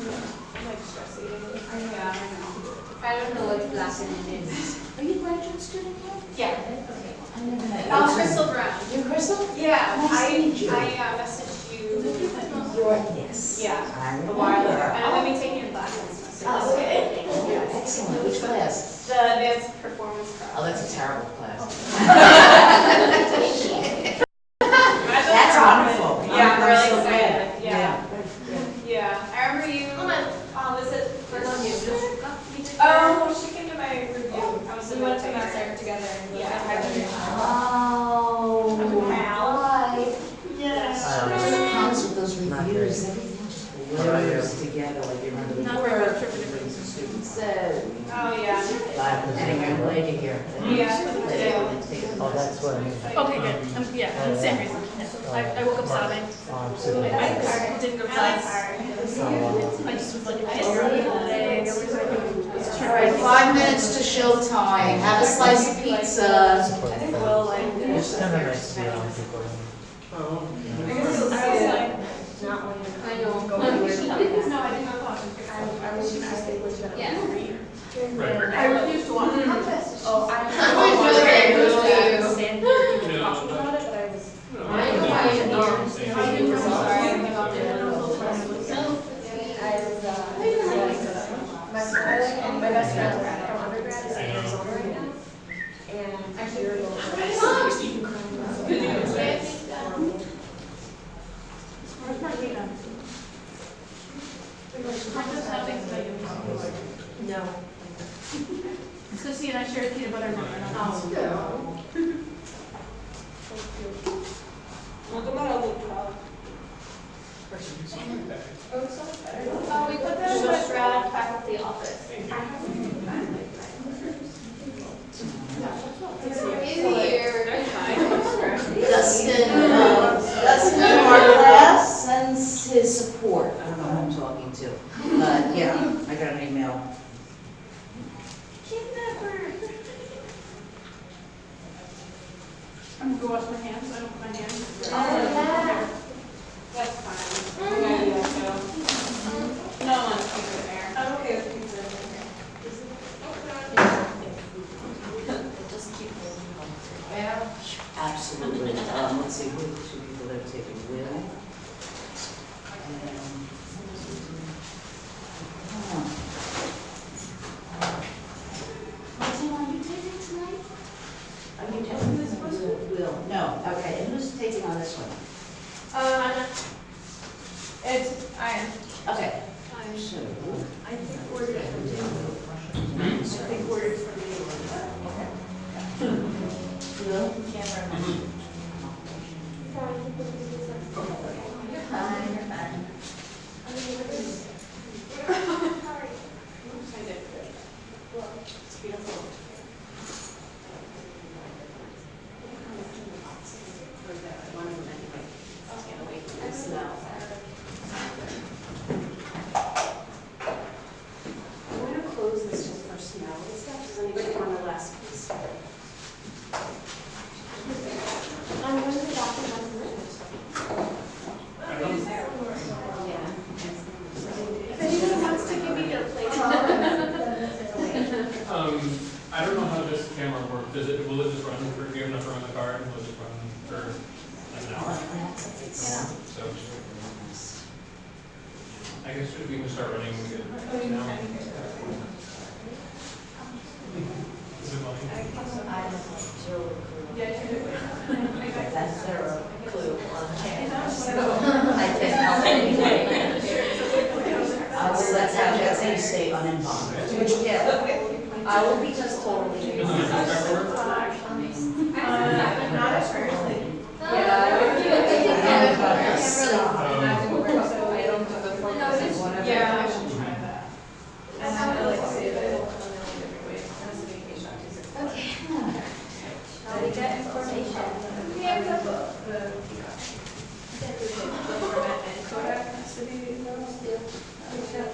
like stress eating. Yeah. I don't know what class it is. Are you a graduate student yet? Yeah. Okay. I never met you. Crystal Brown. You're Crystal? Yeah, Nice to meet you. I messaged you. Yes. Yeah, I a remember. while ago. And I'm gonna be taking a class. Oh, okay. Oh, excellent. Which class? The advanced performance class. Oh, that's a terrible class. That's That's wonderful. Yeah, I'm really so excited. glad. Yeah. Yeah, I remember you. Was it first? Oh, Oh, she came to my review. I was we went to Master together. And Oh, right. Yes. It comes with those reviews, everything just blurs together, like you remember the Not very much. everybody's a student said. Oh, yeah. Anyway, I'm glad you're here. Yeah. Oh, that's what I mean. Okay, good. Yeah, same reason. Yeah. I woke up sobbing. Oh, I'm sitting I there. didn't go to I like class. art. I just was like, I didn't read all day. I was like, All right, 5 minutes to showtime. Have a slice of pizza. Support the family. Well, like, It's kind of nice to be around people. I guess it was like, not when you're. I know. No, I didn't know. I was Yeah. I refused to watch it. Oh, I. I was really was stand here talking about it, but I was. I know why you're here. I'm I'm sorry. sorry. My best friend from undergrad is in Arizona right now. And actually, you're a little. Where's Martina? I'm just having some. No. Sissy and I shared peanut butter and milk. Oh. Oh, we put that in the Strat faculty office. Easier. Dustin Marquez sends his support. I don't know who I'm talking to. But yeah, I got an email. I'm gonna go wash my hands. I don't put my hands. yeah. That's fine. I'm gonna do that too. No one's keeping there. I'm okay with pizza. Just keep Yeah. Absolutely. Let's see, who are the two people that are taking Will? And- Martina, are you taking tonight? Are you taking this one? Will, no, okay, and who's taking on this one? I am. Okay. So, I think ordered it from you. I think ordered from you. Will? Can't remember. You're fine, you're fine. It's beautiful. I'm going to close this just for smell and stuff. Does anybody want the last piece? I'm going to the doctor once a minute. If anyone wants to give me their plate. I don't know how this camera works. Will it just run for, do you have enough room in the car and will it just run for like an hour? So, I guess if we can start running, we get now. Is it mine? That's zero clue on camera, so I can't help anyway. So that's how you stay uninvolved. Which, yeah, I will be just totally. Does it ever work? Not at first. Yeah, I should try that. And I like to save it in a million different ways. And it's a vacation. Okay. How to get information. Yeah, the peacock. And Kodak has to be those. I don't know.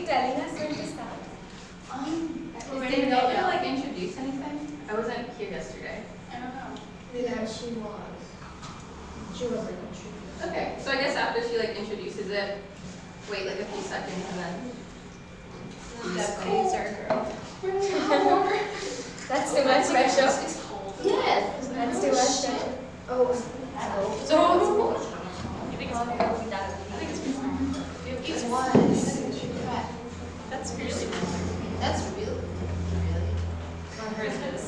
telling us when to start? Did Danielle like introduce anything? I wasn't here yesterday. I don't know. Yeah, she was. She was like a tree. Okay, so I guess after she like introduces it, wait like a few seconds and then. That's our girl. That's too much pressure. Yes. That's too much pressure. Oh, So You think it's okay? I think it's it was. That's really That's really. on hers is.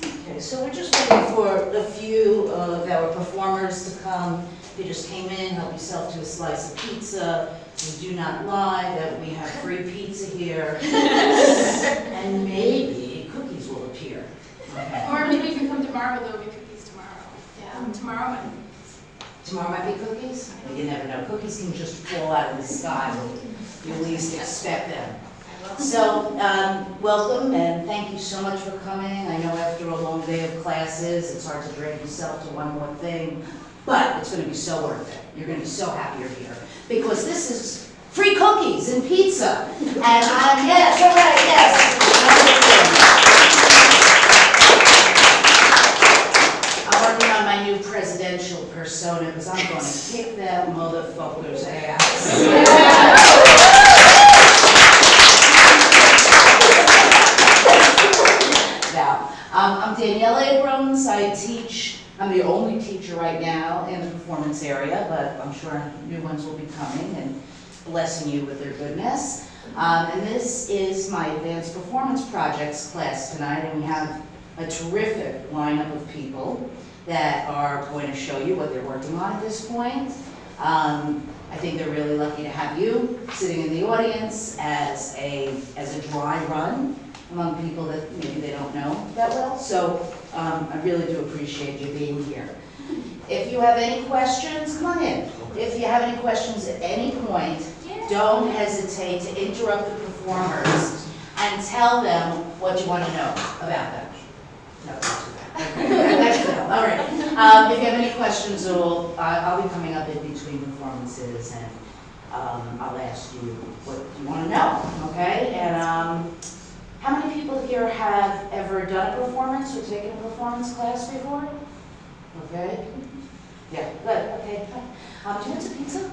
Okay, so we're just waiting for a few of our performers to come. You just came in, help yourself to a slice of pizza. We do not lie that we have free pizza here. And maybe cookies will appear. Okay. Or maybe you can come tomorrow, there'll be cookies tomorrow. Yeah. Tomorrow and. Tomorrow might be cookies? You never know. Cookies can just fall out of the sky when you least expect them. So, welcome and thank you so much for coming. I know after a long day of classes, it's hard to drag yourself to one more thing, but it's going to be so worth it. You're going to be so happy you're here because this is free cookies and pizza. And yes, all right, yes. I'm working on my new presidential persona because I'm going to kick that motherfucker's ass. Now, I'm Danielle Abrams. I teach, I'm the only teacher right now in the performance area, but I'm sure new ones will be coming and blessing you with their goodness. And this is my advanced performance projects class tonight, and we have a terrific lineup of people that are going to show you what they're working on at this point. I think they're really lucky to have you sitting in the audience as a dry run among people that maybe they don't know that well. So I really do appreciate you being here. If you have any questions, come on in. If you have any questions at any point, don't hesitate to interrupt the performers and tell them what you want to know about them. No, not too bad. Okay. Next one. All right. If you have any questions at all, I'll be coming up in between performances and I'll ask you what you want to know, okay? And how many people here have ever done a performance or taken a performance class before? Okay. Yeah, good, okay. Do you want some pizza?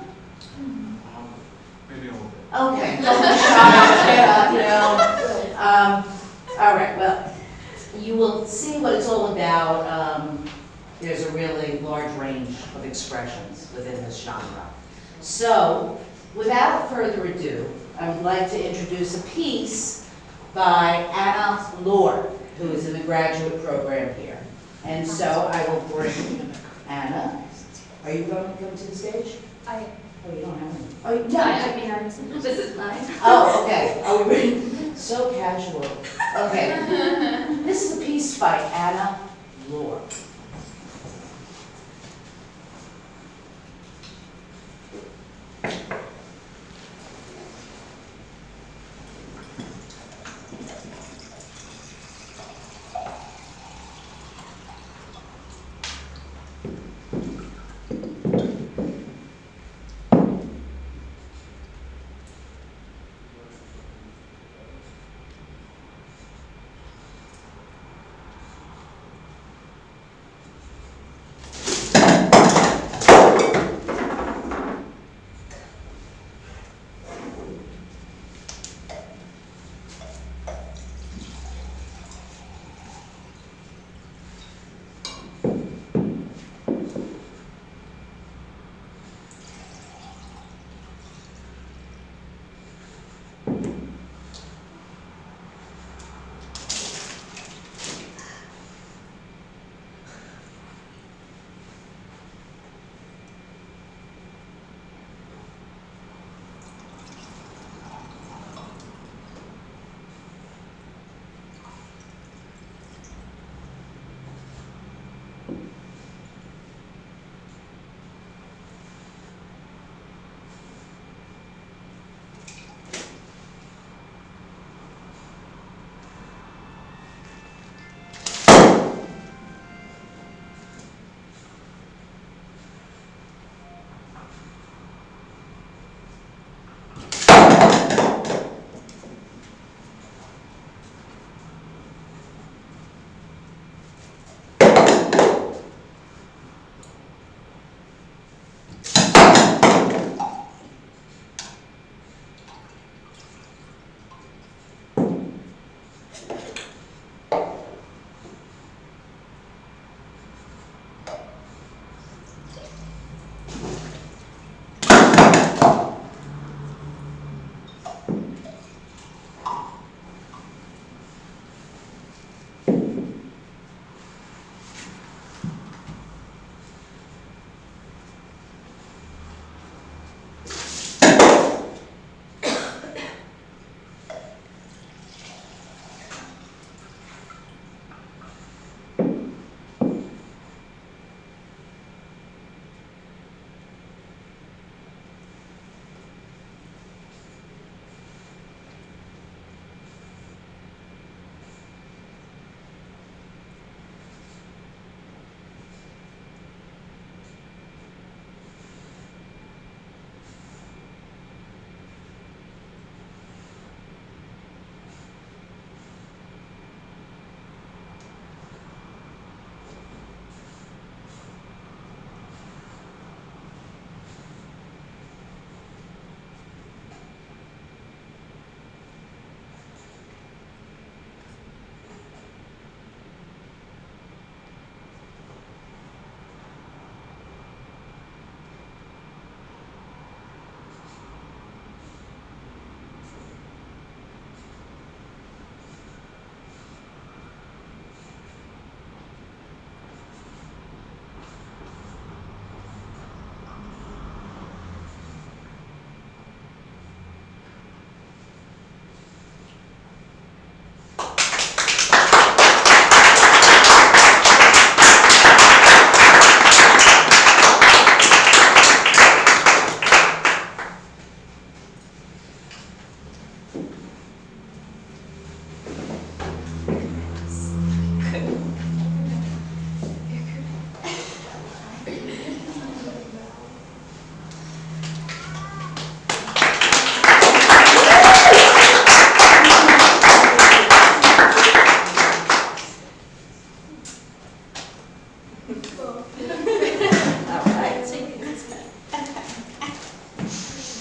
Maybe a little bit. Okay, don't be shy, all right, well, you will see what it's all about. There's a really large range of expressions within this genre. So, without further ado, I would like to introduce a piece by Anna Lord, who is in the graduate program here. And so I will bring Anna. Are you going to come to the stage? Oh, you don't have any. Oh, no. This is mine. Oh, okay. Oh, we're really so casual. Okay. This is a piece by Anna Lord.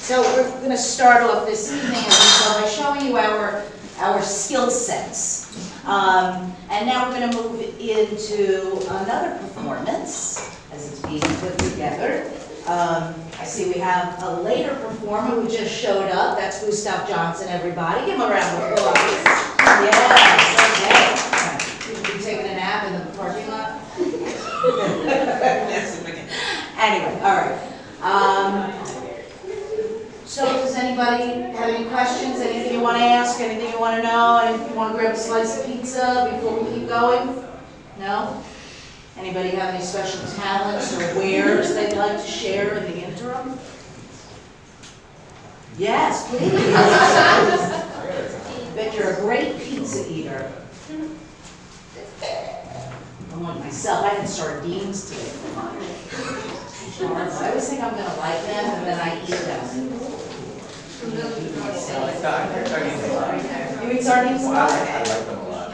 So we're gonna start off this evening, as you know, by showing you our skill sets. And now we're gonna move into another performance, as it's being put together. I see we have a later performer who just showed up. That's Gustav Johnson, everybody. Give him a round of applause. Yes, okay. You taking a nap in the parking lot? Anyway, all right. So does anybody have any questions, anything you want to ask, anything you want to know, anything you want to grab a slice of pizza before we keep going? No? Anybody have any special talents or wares they'd like to share in the interim? Yes, please. Bet you're a great pizza eater. I want myself, I had sardines today for lunch. I always think I'm going to like them and then I eat them. You eat sardines a lot? I like them a lot. I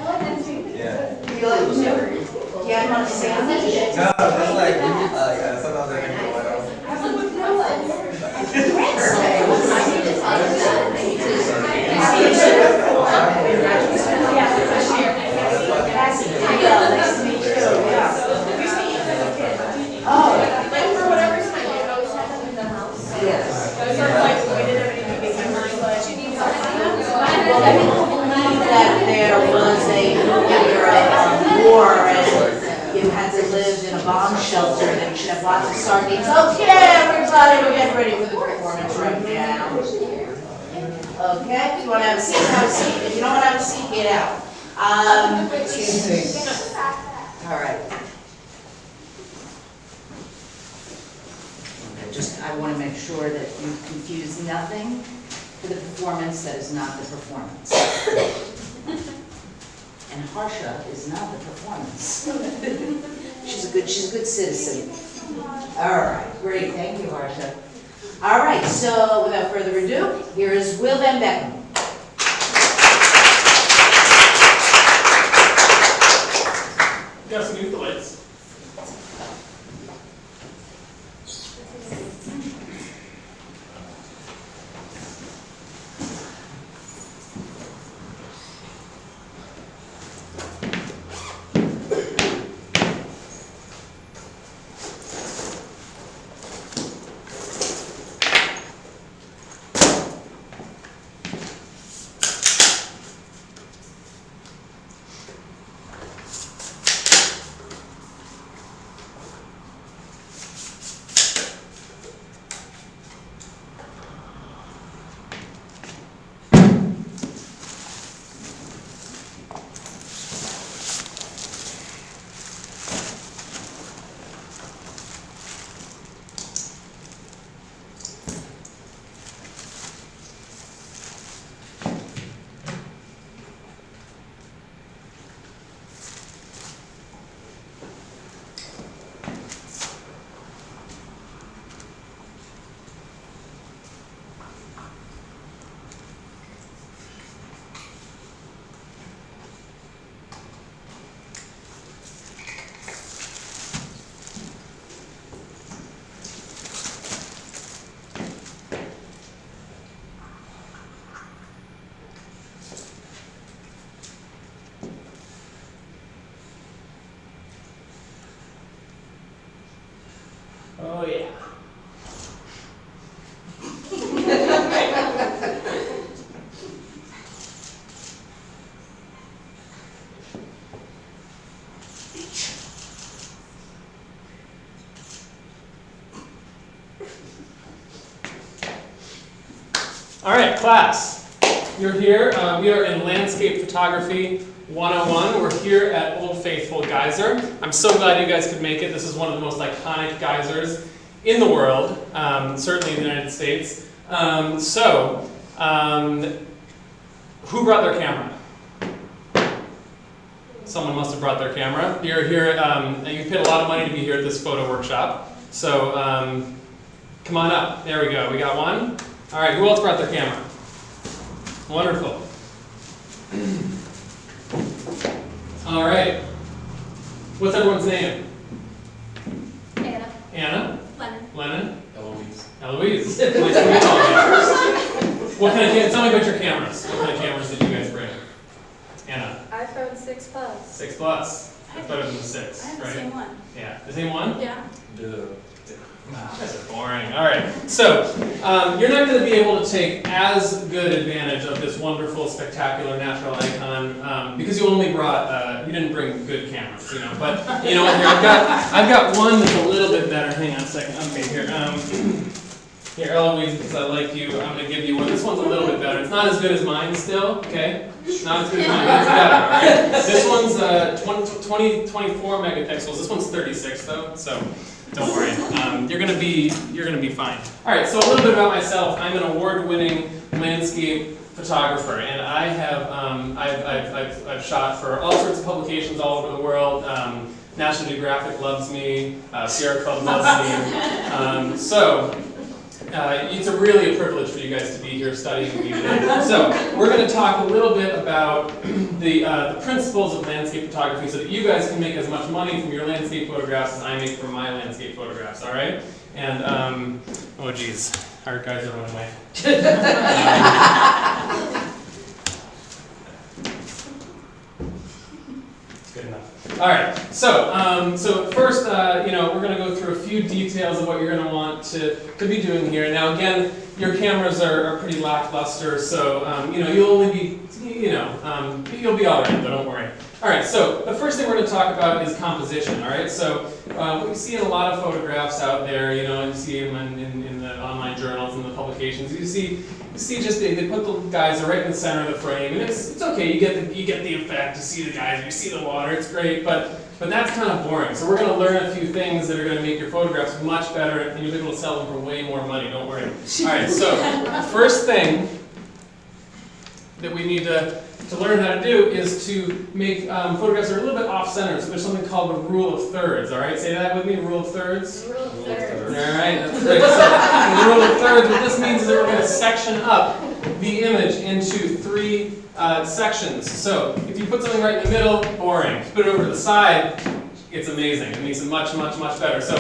like them too. Yeah. You like them too? Yeah, I want to sandwich. No, that's like, sometimes I can go out. Nice to meet you, yeah. Oh, For whatever reason, I always had them in the house. yes. I was sort of like, we didn't have anything big in mind, but you need something. Well, I believe that there was a nuclear war and you had to live in a bomb shelter that you should have lots of sardines. Okay, everybody, we're getting ready for the performance right now. Okay, if you want to have a seat, have a seat. If you don't want to have a seat, get out. Excuse me. All right. I want to make sure that you confuse nothing for the performance that is not the performance. And Harsha is not the performance. She's a good citizen. All right, great, thank you, Harsha. All right, so without further ado, here is Will Van Beckham. Gus, mute the lights. Oh, yeah. All right, class. You're here. We are in Landscape Photography 101. We're here at Old Faithful Geyser. I'm so glad you guys could make it. This is one of the most iconic geysers in the world, certainly in the United States. Who brought their camera? Someone must have brought their camera. You're here, you paid a lot of money to be here at this photo workshop. So come on up. There we go. We got one. All right, who else brought their camera? Wonderful. All right. What's everyone's name? Anna. Anna? Lennon. Lennon? LOVT. Eloise, nice to meet all of you. What kind of tell me about your cameras. What kind of cameras did you guys bring? Anna, iPhone 6 Plus. 6 Plus. That's better than the 6, I have right? the same one. Yeah, the same one? Yeah. Wow, you guys are boring. All right, so you're not going to be able to take as good advantage of this wonderful, spectacular natural icon because you only brought, you didn't bring good cameras, you know. But you know what? Here, I've got one that's a little bit better. Hang on a second. Okay, here. Here, Eloise, because I like you, I'm going to give you one. This one's a little bit better. It's not as good as mine still, okay? Not as good as mine, but it's better, all right? This one's 24 megapixels. This one's 36 though, so. Don't worry, you're gonna be fine. All right, so a little bit about myself. I'm an award-winning landscape photographer, and I have I've shot for all sorts of publications all over the world. National Geographic loves me. Sierra Club loves me. It's really a privilege for you guys to be here studying with me today. So we're going to talk a little bit about the principles of landscape photography so that you guys can make as much money from your landscape photographs as I make from my landscape photographs, all right? And, oh geez, our guys are running away. Good enough. All right, so first, we're going to go through a few details of what you're going to want to be doing here. Now, again, your cameras are pretty lackluster, so you'll only be, you'll be all right, but don't worry. All right, so the first thing we're going to talk about is composition. All right, so what you see in a lot of photographs out there, you see them in the online journals and the publications. You see just they put the guys right in the center of the frame, and it's okay. You get the effect. You see the guys, you see the water. It's great, but that's kind of boring. So we're going to learn a few things that are going to make your photographs much better, and you'll be able to sell them for way more money. Don't worry. All right. So the first thing that we need to learn how to do is to make photographs that are a little bit off-center. So there's something called the rule of thirds. All right, say that with me. Rule of thirds. Rule of thirds. All right, that's great. So the rule of thirds. What this means is that we're going to section up the image into 3 sections. So if you put something right in the middle, boring. If you put it over to the side, it's amazing. It makes it much, much, much better. So,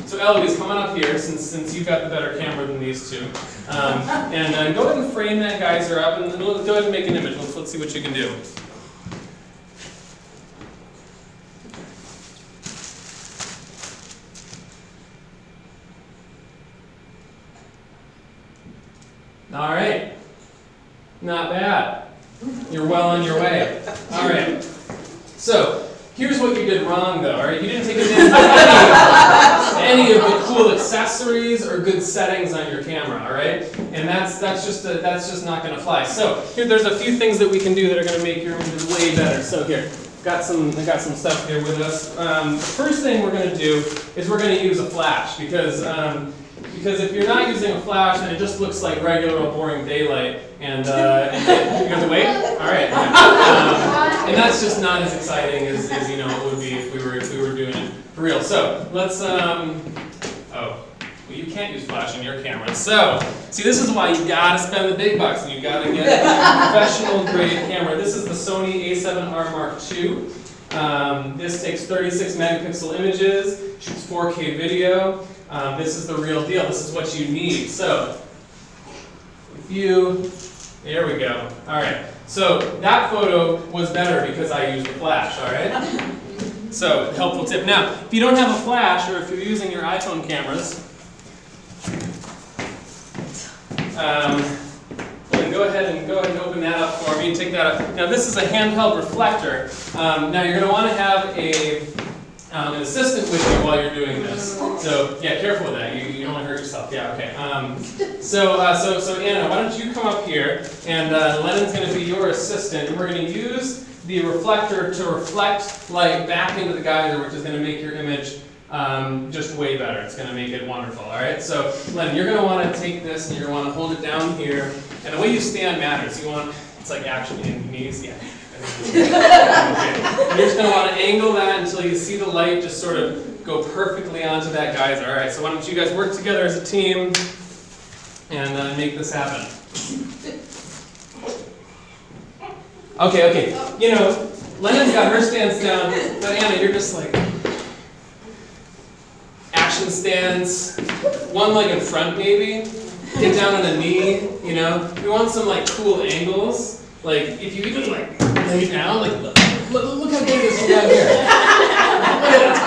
so Eloise, come on up here since you've got the better camera than these two, and go ahead and frame that geyser up, and go ahead and make an image. Let's see what you can do. All right, not bad. You're well on your way. All right, so. Here's what you did wrong, though. All right, you didn't take advantage of any of the cool accessories or good settings on your camera. All right, and that's just not going to fly. So here, there's a few things that we can do that are going to make your images way better. So here, I got some stuff here with us. The first thing we're going to do is we're going to use a flash because if you're not using a flash, then it just looks like regular old boring daylight. And you have to wait? All right. And that's just not as exciting as it would be if we were doing it for real. So let's you can't use flash on your camera. So see, this is why you gotta spend the big bucks and you gotta get a professional grade camera. This is the Sony A7R Mark II. This takes 36 megapixel images, shoots 4K video. This is the real deal. This is what you need. So there we go. All right. So that photo was better because I used a flash. All right. So helpful tip. Now, if you don't have a flash, or if you're using your iPhone cameras, go ahead and open that up for me and take that up. Now, this is a handheld reflector. Now, you're going to want to have an assistant with you while you're doing this. So yeah, careful with that. You don't want to hurt yourself. Yeah, okay. So Anna, why don't you come up here, and Lennon's going to be your assistant, and we're going to use the reflector to reflect light back into the geyser, which is going to make your image just way better. It's going to make it wonderful. All right. So Lennon, you're going to want to take this, and you're going to want to hold it down here, and the way you stand matters. It's like actually in knees. Yeah. Okay. You're just going to want to angle that until you see the light just sort of go perfectly onto that geyser. All right, so why don't you guys work together as a team and make this happen. Okay. Lennon's got her stance down, but Anna, you're just like action stance, one leg in front maybe, get down on a knee, you know. We want some like cool angles. Like if you even like lay down, like look how big this is down here. Look at that.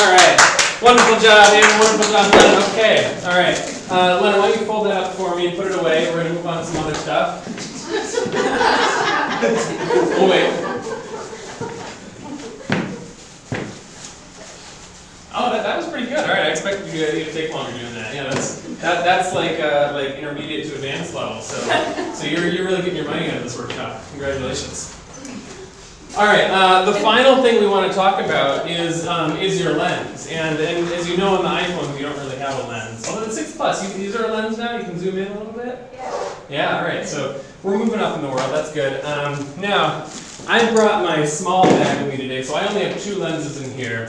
All right, wonderful job, Amy, wonderful job done. Okay, all right. Leonard, why don't you fold that up for me and put it away? We're gonna move on to some other stuff. Oh wait. Oh, that was pretty good. All right, I expected you to take longer doing that. Yeah, that's like intermediate to advanced level. So you're really getting your money out of this workshop. Congratulations. All right, the final thing we want to talk about is your lens. And as you know, on the iPhone, we don't really have a lens. Although the 6 Plus, you can use our lens now. You can zoom in a little bit. Yeah. All right. So we're moving up in the world. That's good. Now, I brought my small bag with me today, so I only have 2 lenses in here.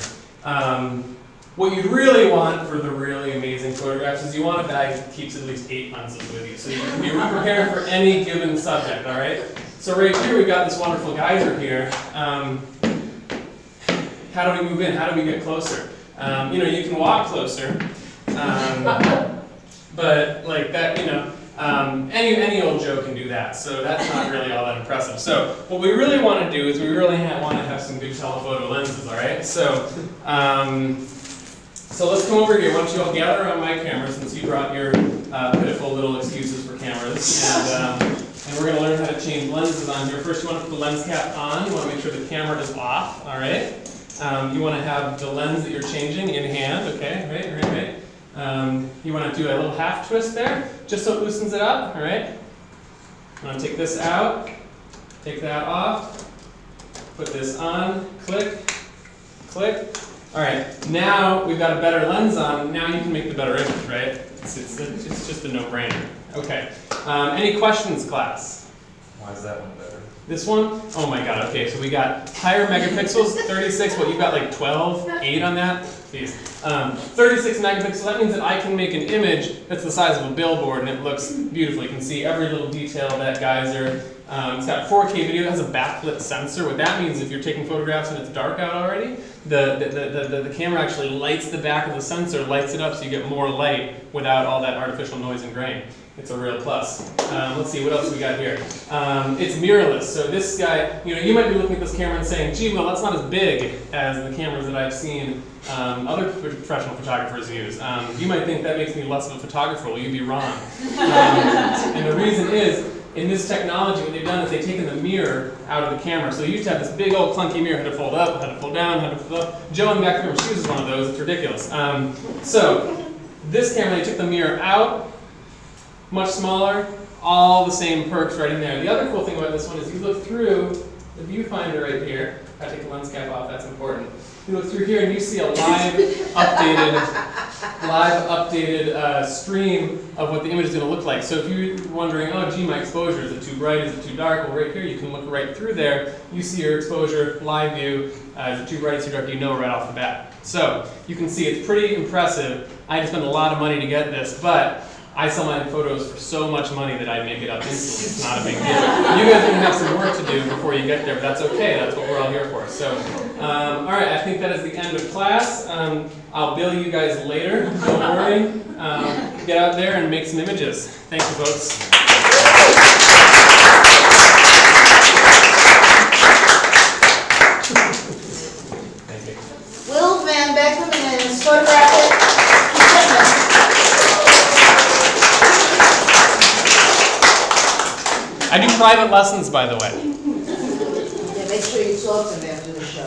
What you really want for the really amazing photographs is you want a bag that keeps at least 8 lenses with you, so you can be prepared for any given subject, all right? So right here we've got this wonderful geyser here. How do we move in? How do we get closer? You know, you can walk closer, but like that, you know, any old Joe can do that, so that's not really all that impressive. So what we really want to do is we really want to have some good telephoto lenses, all right? So let's come over here. Why don't you all gather around my camera since you brought your pitiful little excuses for cameras. And we're going to learn how to change lenses on here. First, you want to put the lens cap on. You want to make sure the camera is off, all right? You want to have the lens that you're changing in hand, okay? Right. You want to do a little half twist there, just so it loosens it up, all right? You want to take this out, take that off, put this on, click, click. All right, now we've got a better lens on, now you can make the better image, right? It's just a no-brainer. Okay, any questions, class? Why is that one better? This one? Oh my god, okay, so we got higher megapixels, 36, what, you got like 12, 8 on that? Jeez. 36 megapixels, that means that I can make an image that's the size of a billboard and it looks beautiful. You can see every little detail of that geyser. It's got 4K video, it has a backlit sensor. What that means, if you're taking photographs and it's dark out already, the camera actually lights the back of the sensor, lights it up so you get more light without all that artificial noise and grain. It's a real plus. Let's see, what else we got here? It's mirrorless, so this guy, you know, you might be looking at this camera and saying, gee, well, that's not as big as the cameras that I've seen other professional photographers use. You might think that makes me less of a photographer. Well, you'd be wrong. And the reason is, in this technology, what they've done is they've taken the mirror out of the camera. So you used to have this big old clunky mirror, had to fold up, had to fold down, had to fold up. Joe in the back of the camera, she uses one of those, it's ridiculous. So this camera, they took the mirror out, much smaller, all the same perks right in there. The other cool thing about this one is you look through the viewfinder right here. I take the lens cap off, that's important. You look through here and you see a live updated stream of what the image is going to look like. So if you're wondering, oh gee, my exposure, is it too bright, is it too dark? Well, right here you can look right through there. You see your exposure, live view, is it too bright, is it too dark, you know right off the bat. So you can see it's pretty impressive. I had to spend a lot of money to get this, but I sell my photos for so much money that I make it up instantly. It's not a big deal. You guys are going to have some work to do before you get there, but that's okay. That's what we're all here for. So, all right, I think that is the end of class. I'll bill you guys later. Don't worry. Get out there and make some images. Thank you, folks. Thank you. Will Van Beckham and his photographic equipment. I do private lessons, by the way. Yeah, make sure you talk to them after the show.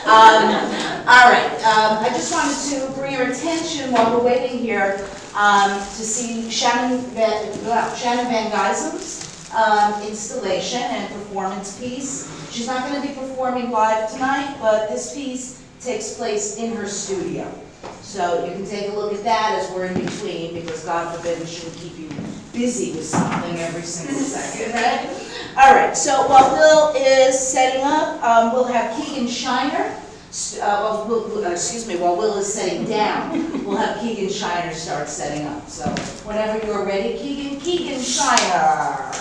All right, I just wanted to bring your attention while we're waiting here to see Shannon Van Geysem's installation and performance piece. She's not going to be performing live tonight, but this piece takes place in her studio. So you can take a look at that as we're in between, because God forbid we shouldn't keep you busy with something every single second, right? All right, so while Will is setting up, we'll have Keegan Shiner, while Will is setting down, we'll have Keegan Shiner start setting up. So whenever you're ready, Keegan Shiner.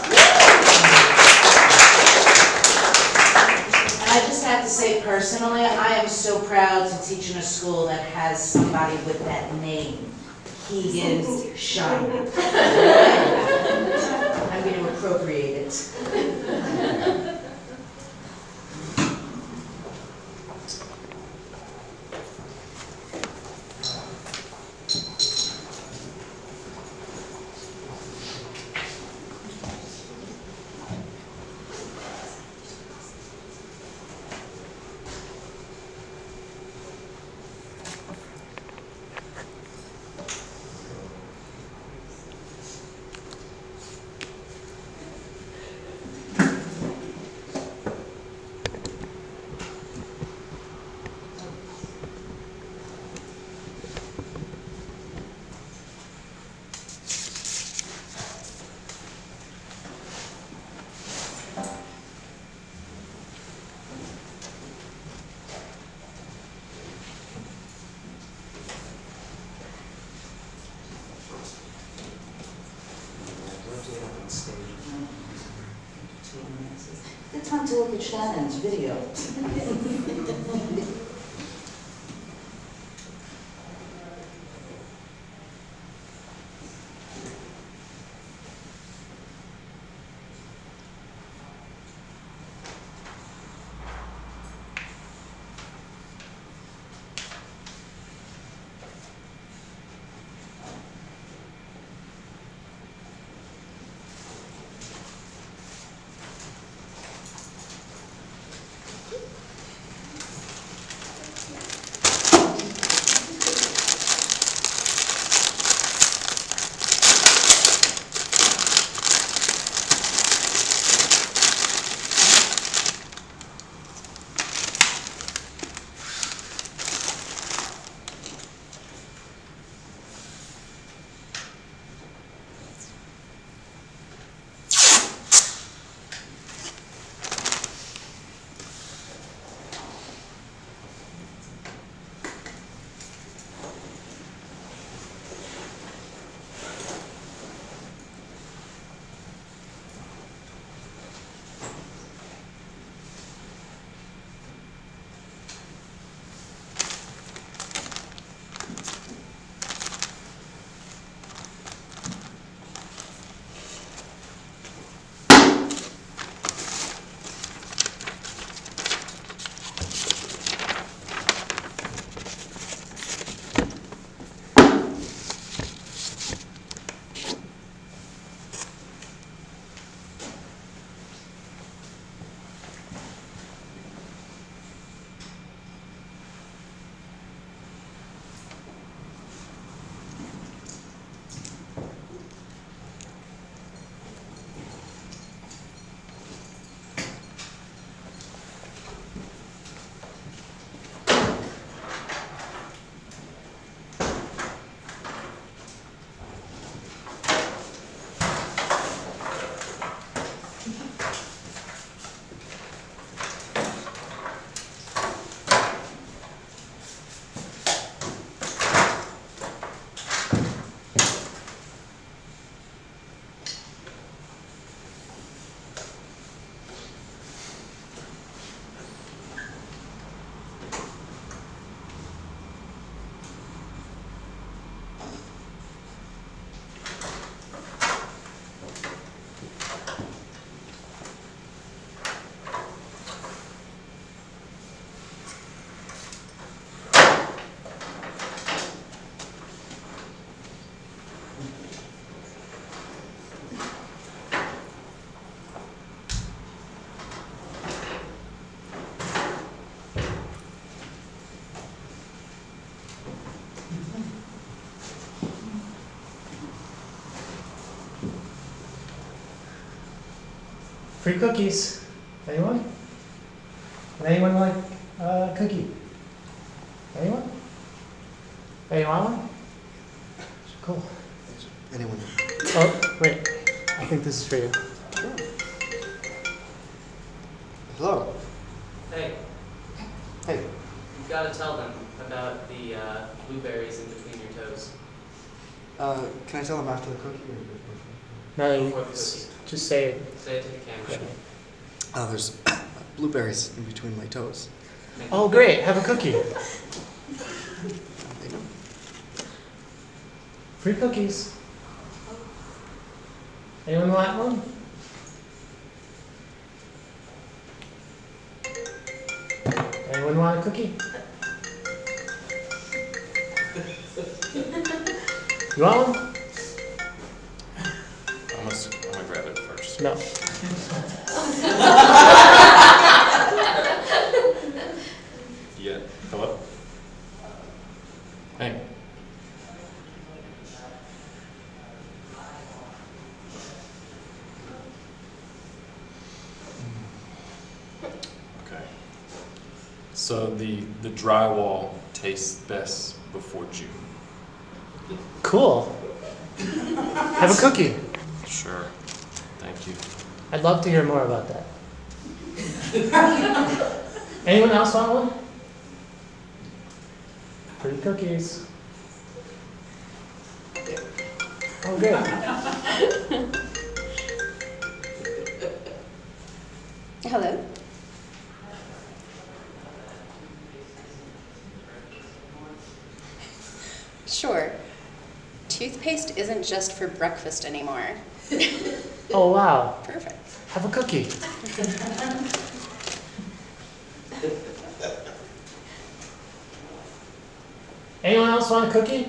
And I just have to to say personally, I am so proud to teach in a school that has somebody with that name, Keegan Shiner. I'm going to appropriate it. Good time to look at Shannon's video. Free cookies. Anyone? Anyone like a cookie? Anyone? Hey, you want one? Cool. Anyone? Oh, wait. I think this is for you. Hello. Hey, Hey. you've got to tell them about the blueberries in between your toes. Can I tell them after the cookie? No, Before the cookie. just say it. Say it to the camera. There's blueberries in between my toes. Oh, great. Have a cookie. Free cookies. Anyone want one? Anyone want a cookie? You want one? I'm gonna grab it first. No. Yeah. Hello? Hey. Okay. So the drywall tastes best before June. Cool. Have a cookie. Sure. Thank you. I'd love to hear more about that. Anyone else want one? Free cookies. Oh, good. Hello? Sure. Toothpaste isn't just for breakfast anymore. Oh, wow. Perfect. Have a cookie. Anyone else want a cookie?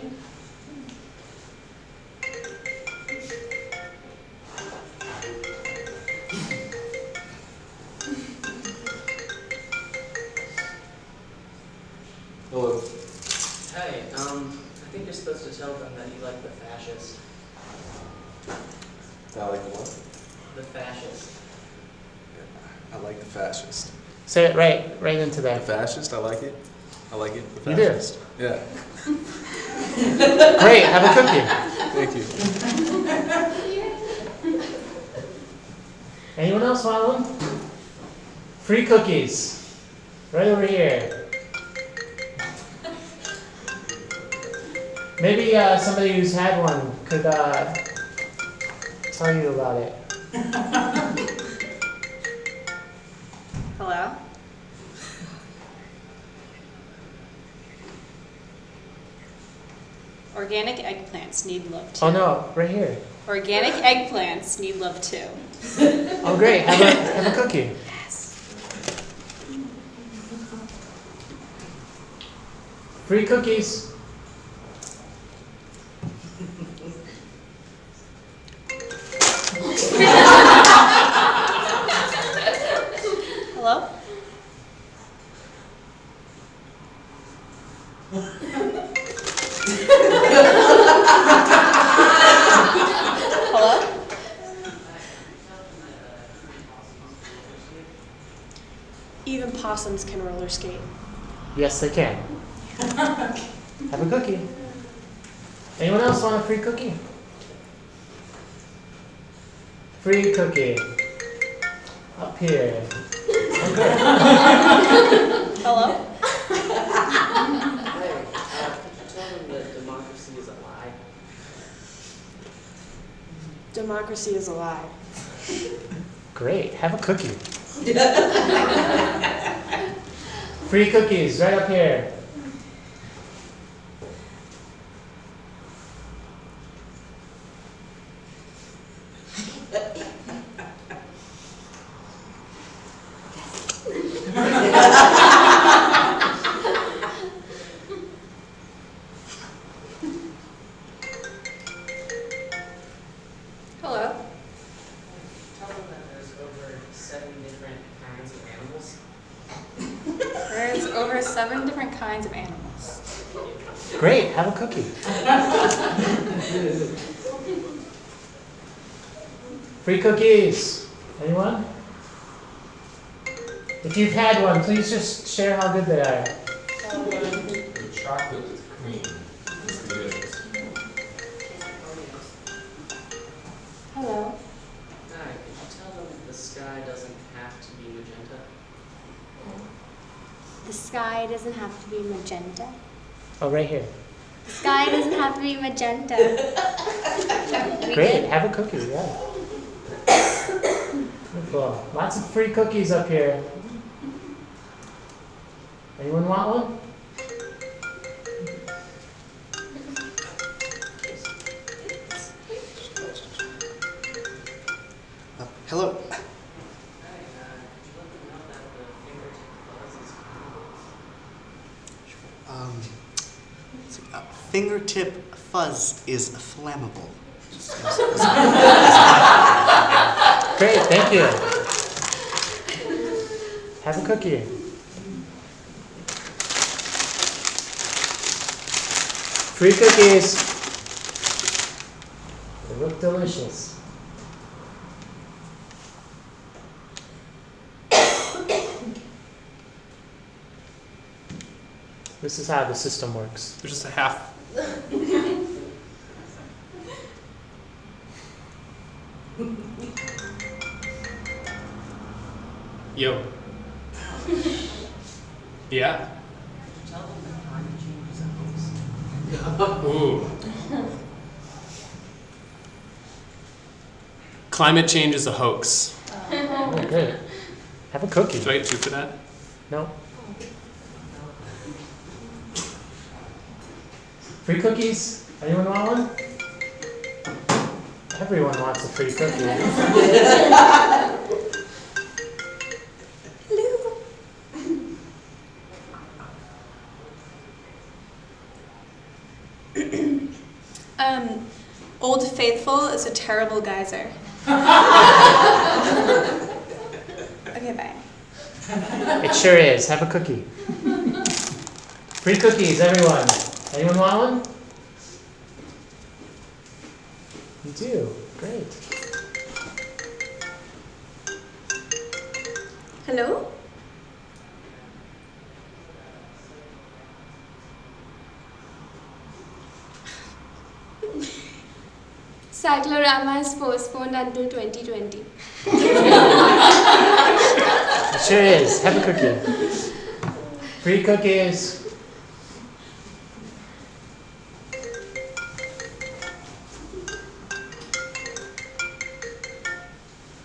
Hello. Hey, I think you're supposed to tell them that you like the fascist. I like what? The fascist. I like the fascist. Say it right into The there. fascist, I like it. I like it. The You do? fascist. Yeah. Great, have a cookie. Thank you. Anyone else want one? Free cookies. Right over here. Maybe somebody who's had one could tell you about it. Hello? Organic eggplants need love too. Oh no, right here. Organic eggplants need love too. Oh great, have a cookie. Yes. Free cookies. Hello? Hello? Even possums can roller skate. Yes, they can. Have a cookie. Anyone else want a free cookie? Free cookie. Up here. Okay. Hello? Hey, could you tell them that democracy is a lie? Democracy is alive. Great, have a cookie. Free cookies, right up here. Hello? Tell them that there's over 7 different kinds of animals. There's over 7 different kinds of animals. Great, have a cookie. Free cookies. Anyone? If you've had one, please just share how good they are. The chocolate cream is delicious. Hello? Hi, could you tell them the sky doesn't have to be magenta? The sky doesn't have to be magenta. Oh, right here. The sky doesn't have to be magenta. We Great, good? have a cookie, yeah. Beautiful. Lots of free cookies up here. Anyone want one? Hello. Fingertip fuzz is flammable. Great, thank you. Have a cookie. Free cookies. They look delicious. This is how the system works. There's just a half. Yo. Yeah. Ooh. Climate change is a hoax. Oh, great. Have a cookie. Do I get 2 for that? No. Free cookies? Anyone want one? Everyone wants a free cookie. Old Faithful is a terrible geyser. Okay, bye. It sure is. Have a cookie. Free cookies, everyone. Anyone want one? You do. Great. Hello? Cyclorama is postponed until 2020. It sure is. Have a cookie. Free cookies.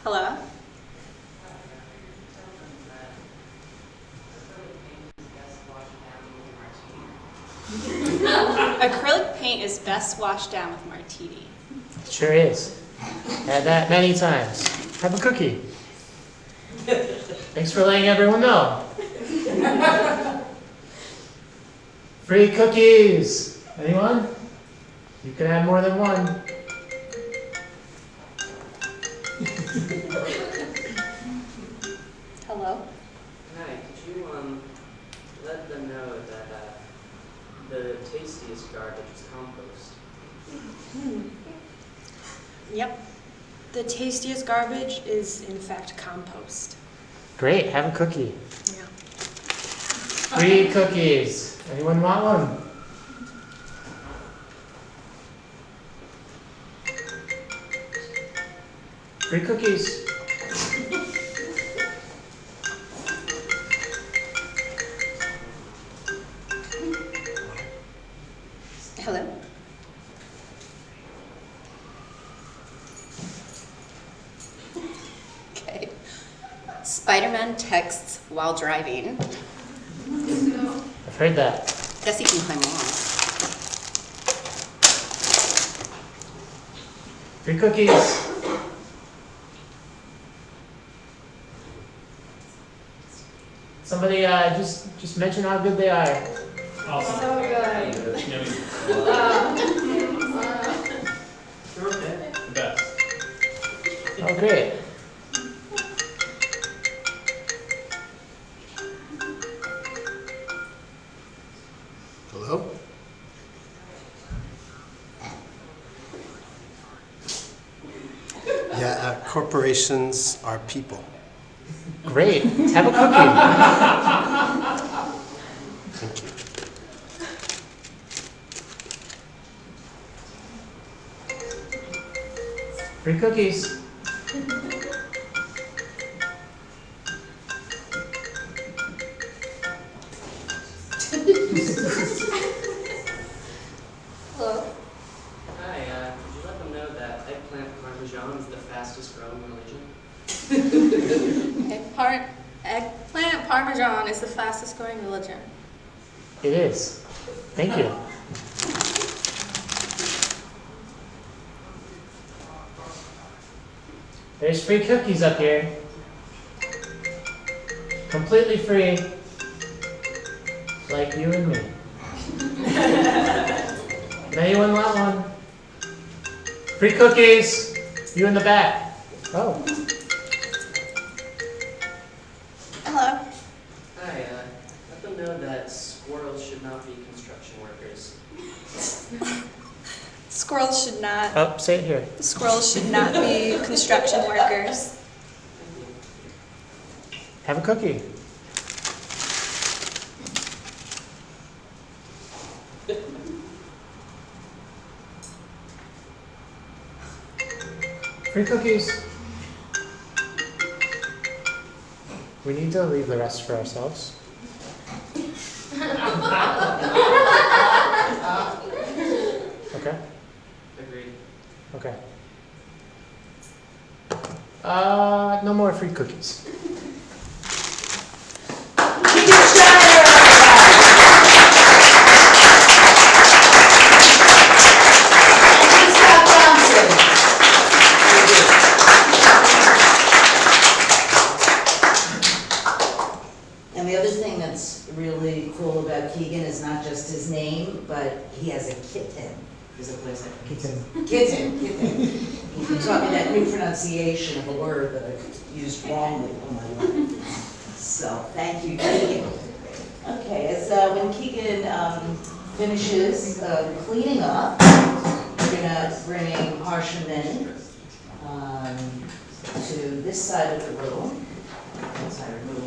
Hello? Acrylic paint is best washed down with martini. It sure is. Had that many times. Have a cookie. Thanks for letting everyone know. Free cookies. Anyone? You can have more than one. Hello? Hi, could you let them know that the tastiest garbage is compost? Yep. The tastiest garbage is, in fact, compost. Great, have a cookie. Yeah. Free cookies. Anyone want one? Free cookies. Hello? Okay. Spider-Man texts while driving. I've heard that. Guess he can climb walls. Free cookies. Somebody just mention how good they are. Awesome. So good. Yummy. The best. Oh, great. Hello? Yeah, corporations are people. Great. Have a cookie. Thank you. Free cookies. Hello? Hi, could you let them know that eggplant parmesan is the fastest growing religion? Eggplant parmesan is the fastest growing religion. It is. Thank you. There's free cookies up here. Completely free. Like you and me. Anyone want one? Free cookies. You in the back. Oh. Hello. Hi, let them know that squirrels should not be construction workers. Squirrels should not. Oh, say it here. Squirrels should not be construction workers. Have a cookie. Free cookies. We need to leave the rest for ourselves. Okay? Agreed. Okay. No more free cookies. And the other thing that's really cool about Keegan is not just his name, but he has a kitten. Is it, what is it? Kitten. Kitten. He taught me that new pronunciation of a word that I've used wrongly all my life. So, thank you, Keegan. Okay, as when Keegan finishes cleaning up, we're gonna bring Harshaman to this side of the room. Once I remove